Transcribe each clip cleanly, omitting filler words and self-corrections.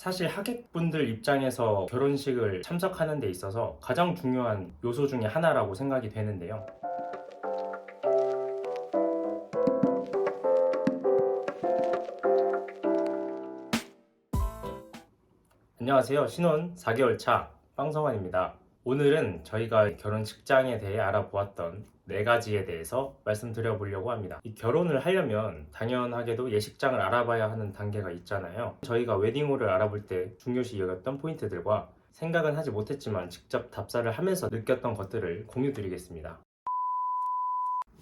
사실 하객분들 입장에서 결혼식을 참석하는 데 있어서 가장 중요한 요소 중에 하나라고 생각이 되는데요. 안녕하세요. 신혼 4개월 차 빵성환입니다. 오늘은 저희가 결혼식장에 대해 알아보았던 4가지에 대해서 말씀드려보려고 합니다. 이 결혼을 하려면 당연하게도 예식장을 알아봐야 하는 단계가 있잖아요. 저희가 웨딩홀을 알아볼 때 중요시 여겼던 포인트들과 생각은 하지 못했지만 직접 답사를 하면서 느꼈던 것들을 공유드리겠습니다.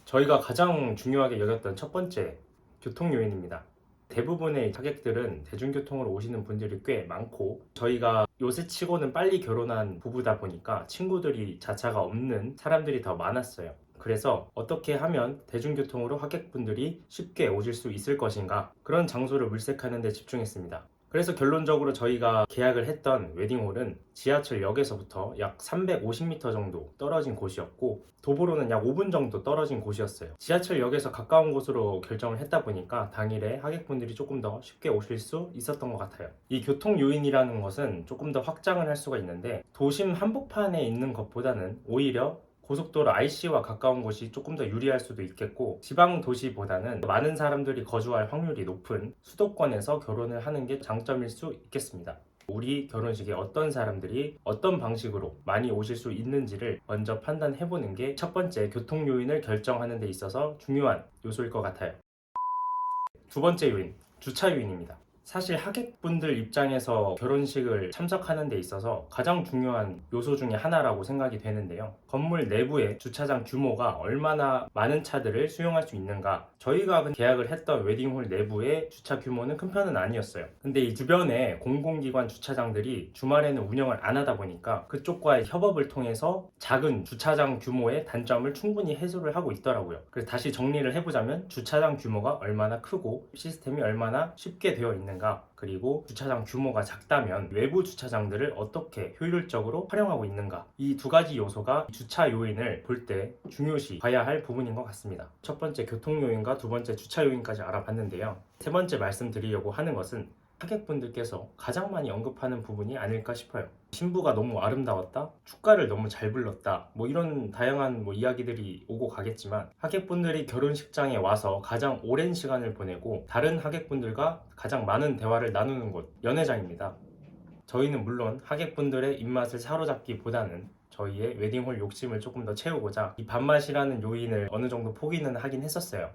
저희가 가장 중요하게 여겼던 첫 번째, 교통 요인입니다. 대부분의 하객들은 대중교통으로 오시는 분들이 꽤 많고, 저희가 요새 치고는 빨리 결혼한 부부다 보니까 친구들이 자차가 없는 사람들이 더 많았어요. 그래서 어떻게 하면 대중교통으로 하객분들이 쉽게 오실 수 있을 것인가, 그런 장소를 물색하는 데 집중했습니다. 그래서 결론적으로 저희가 계약을 했던 웨딩홀은 지하철역에서부터 약 350m 정도 떨어진 곳이었고, 도보로는 약 5분 정도 떨어진 곳이었어요. 지하철역에서 가까운 곳으로 결정을 했다 보니까 당일에 하객분들이 조금 더 쉽게 오실 수 있었던 것 같아요. 이 교통 요인이라는 것은 조금 더 확장을 할 수가 있는데, 도심 한복판에 있는 것보다는 오히려 고속도로 IC와 가까운 곳이 조금 더 유리할 수도 있겠고, 지방 도시보다는 많은 사람들이 거주할 확률이 높은 수도권에서 결혼을 하는 게 장점일 수 있겠습니다. 우리 결혼식에 어떤 사람들이 어떤 방식으로 많이 오실 수 있는지를 먼저 판단해보는 게 첫 번째 교통 요인을 결정하는 데 있어서 중요한 요소일 것 같아요. 두 번째 요인, 주차 요인입니다. 사실 하객분들 입장에서 결혼식을 참석하는 데 있어서 가장 중요한 요소 중에 하나라고 생각이 되는데요. 건물 내부의 주차장 규모가 얼마나 많은 차들을 수용할 수 있는가. 저희가 계약을 했던 웨딩홀 내부의 주차 규모는 큰 편은 아니었어요. 근데 이 주변에 공공기관 주차장들이 주말에는 운영을 안 하다 보니까 그쪽과의 협업을 통해서 작은 주차장 규모의 단점을 충분히 해소를 하고 있더라고요. 그래서 다시 정리를 해보자면, 주차장 규모가 얼마나 크고 시스템이 얼마나 쉽게 되어 있는가, 그리고 주차장 규모가 작다면 외부 주차장들을 어떻게 효율적으로 활용하고 있는가, 이 두 가지 요소가 주차 요인을 볼 때 중요시 봐야 할 부분인 것 같습니다. 첫 번째 교통 요인과 두 번째 주차 요인까지 알아봤는데요. 세 번째 말씀드리려고 하는 것은 하객분들께서 가장 많이 언급하는 부분이 아닐까 싶어요. 신부가 너무 아름다웠다, 축가를 너무 잘 불렀다, 이런 다양한 이야기들이 오고 가겠지만, 하객분들이 결혼식장에 와서 가장 오랜 시간을 보내고 다른 하객분들과 가장 많은 대화를 나누는 곳, 연회장입니다. 저희는 물론 하객분들의 입맛을 사로잡기보다는 저희의 웨딩홀 욕심을 조금 더 채우고자 이 밥맛이라는 요인을 어느 정도 포기는 하긴 했었어요.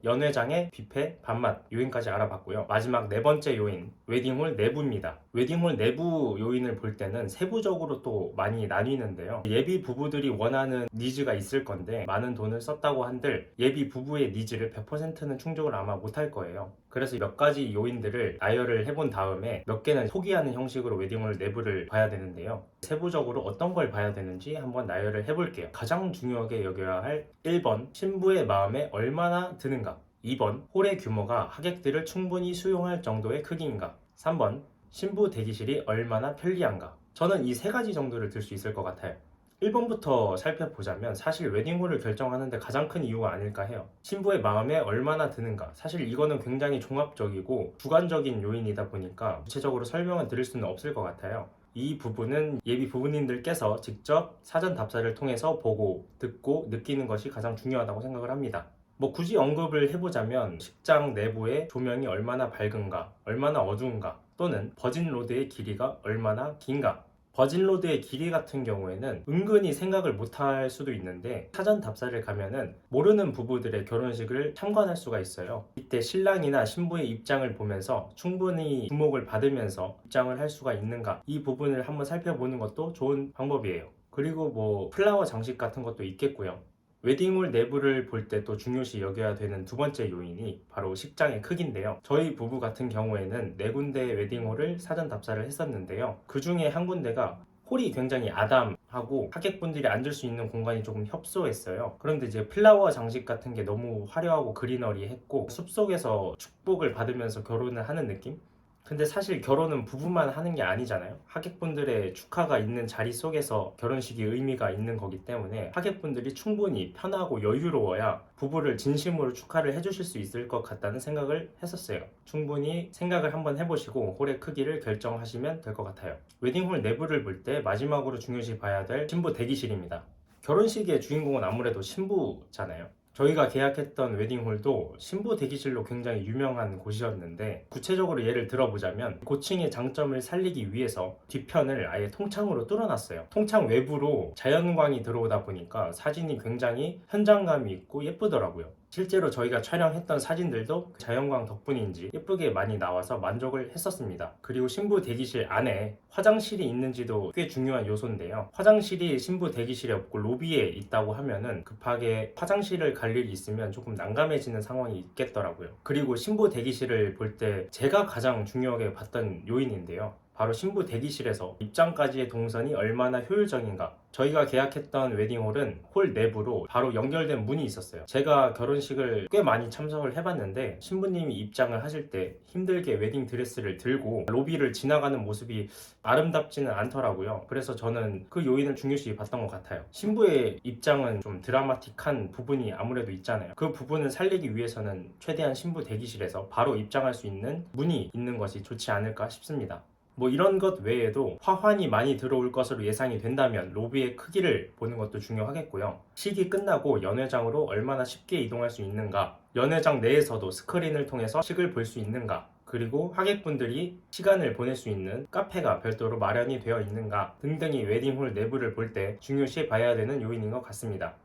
연회장의 뷔페, 밥맛 요인까지 알아봤고요. 마지막 네 번째 요인, 웨딩홀 내부입니다. 웨딩홀 내부 요인을 볼 때는 세부적으로 또 많이 나뉘는데요. 예비 부부들이 원하는 니즈가 있을 건데, 많은 돈을 썼다고 한들 예비 부부의 니즈를 100%는 충족을 아마 못할 거예요. 그래서 몇 가지 요인들을 나열을 해본 다음에 몇 개는 포기하는 형식으로 웨딩홀 내부를 봐야 되는데요. 세부적으로 어떤 걸 봐야 되는지 한번 나열을 해볼게요. 가장 중요하게 여겨야 할 1번, 신부의 마음에 얼마나 드는가. 2번, 홀의 규모가 하객들을 충분히 수용할 정도의 크기인가. 3번, 신부 대기실이 얼마나 편리한가. 저는 이 세 가지 정도를 들 수 있을 것 같아요. 1번부터 살펴보자면, 사실 웨딩홀을 결정하는데 가장 큰 이유가 아닐까 해요. 신부의 마음에 얼마나 드는가. 사실 이거는 굉장히 종합적이고 주관적인 요인이다 보니까 구체적으로 설명을 드릴 수는 없을 것 같아요. 이 부분은 예비 부부님들께서 직접 사전 답사를 통해서 보고 듣고 느끼는 것이 가장 중요하다고 생각을 합니다. 굳이 언급을 해보자면, 식장 내부의 조명이 얼마나 밝은가, 얼마나 어두운가, 또는 버진로드의 길이가 얼마나 긴가. 버진로드의 길이 같은 경우에는 은근히 생각을 못할 수도 있는데, 사전 답사를 가면은 모르는 부부들의 결혼식을 참관할 수가 있어요. 이때 신랑이나 신부의 입장을 보면서 충분히 주목을 받으면서 입장을 할 수가 있는가, 이 부분을 한번 살펴보는 것도 좋은 방법이에요. 그리고 플라워 장식 같은 것도 있겠고요. 웨딩홀 내부를 볼 때 또 중요시 여겨야 되는 두 번째 요인이 바로 식장의 크기인데요. 저희 부부 같은 경우에는 4군데의 웨딩홀을 사전 답사를 했었는데요. 그 중에 한 군데가 홀이 굉장히 아담하고 하객분들이 앉을 수 있는 공간이 조금 협소했어요. 그런데 이제 플라워 장식 같은 게 너무 화려하고 그리너리했고, 숲속에서 축복을 받으면서 결혼을 하는 느낌? 근데 사실 결혼은 부부만 하는 게 아니잖아요. 하객분들의 축하가 있는 자리 속에서 결혼식이 의미가 있는 거기 때문에 하객분들이 충분히 편하고 여유로워야 부부를 진심으로 축하를 해주실 수 있을 것 같다는 생각을 했었어요. 충분히 생각을 한번 해보시고 홀의 크기를 결정하시면 될 것 같아요. 웨딩홀 내부를 볼 때 마지막으로 중요시 봐야 될 신부 대기실입니다. 결혼식의 주인공은 아무래도 신부잖아요. 저희가 계약했던 웨딩홀도 신부 대기실로 굉장히 유명한 곳이었는데, 구체적으로 예를 들어보자면 고층의 장점을 살리기 위해서 뒤편을 아예 통창으로 뚫어놨어요. 통창 외부로 자연광이 들어오다 보니까 사진이 굉장히 현장감이 있고 예쁘더라고요. 실제로 저희가 촬영했던 사진들도 자연광 덕분인지 예쁘게 많이 나와서 만족을 했었습니다. 그리고 신부 대기실 안에 화장실이 있는지도 꽤 중요한 요소인데요. 화장실이 신부 대기실에 없고 로비에 있다고 하면은 급하게 화장실을 갈 일이 있으면 조금 난감해지는 상황이 있겠더라고요. 그리고 신부 대기실을 볼 때 제가 가장 중요하게 봤던 요인인데요. 바로 신부 대기실에서 입장까지의 동선이 얼마나 효율적인가. 저희가 계약했던 웨딩홀은 홀 내부로 바로 연결된 문이 있었어요. 제가 결혼식을 꽤 많이 참석을 해봤는데 신부님이 입장을 하실 때 힘들게 웨딩 드레스를 들고 로비를 지나가는 모습이 아름답지는 않더라고요. 그래서 저는 그 요인을 중요시 봤던 것 같아요. 신부의 입장은 좀 드라마틱한 부분이 아무래도 있잖아요. 그 부분을 살리기 위해서는 최대한 신부 대기실에서 바로 입장할 수 있는 문이 있는 것이 좋지 않을까 싶습니다. 뭐 이런 것 외에도 화환이 많이 들어올 것으로 예상이 된다면 로비의 크기를 보는 것도 중요하겠고요. 식이 끝나고 연회장으로 얼마나 쉽게 이동할 수 있는가, 연회장 내에서도 스크린을 통해서 식을 볼 수 있는가, 그리고 하객분들이 시간을 보낼 수 있는 카페가 별도로 마련이 되어 있는가 등등이 웨딩홀 내부를 볼 때 중요시 봐야 되는 요인인 것 같습니다.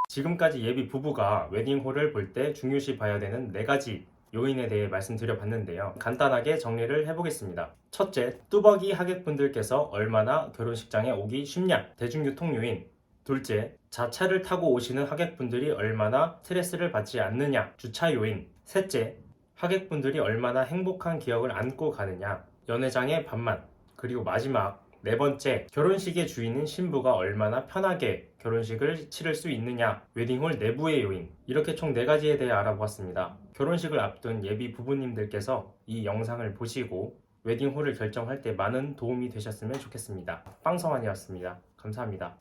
지금까지 예비 부부가 웨딩홀을 볼 때 중요시 봐야 되는 4가지 요인에 대해 말씀드려봤는데요. 간단하게 정리를 해보겠습니다. 첫째, 뚜벅이 하객분들께서 얼마나 결혼식장에 오기 쉽냐, 대중교통 요인. 둘째, 자차를 타고 오시는 하객분들이 얼마나 스트레스를 받지 않느냐, 주차 요인. 셋째, 하객분들이 얼마나 행복한 기억을 안고 가느냐, 연회장의 밥맛. 그리고 마지막, 4번째, 결혼식의 주인인 신부가 얼마나 편하게 결혼식을 치를 수 있느냐, 웨딩홀 내부의 요인. 이렇게 총 4가지에 대해 알아보았습니다. 결혼식을 앞둔 예비 부부님들께서 이 영상을 보시고 웨딩홀을 결정할 때 많은 도움이 되셨으면 좋겠습니다. 빵성환이었습니다. 감사합니다.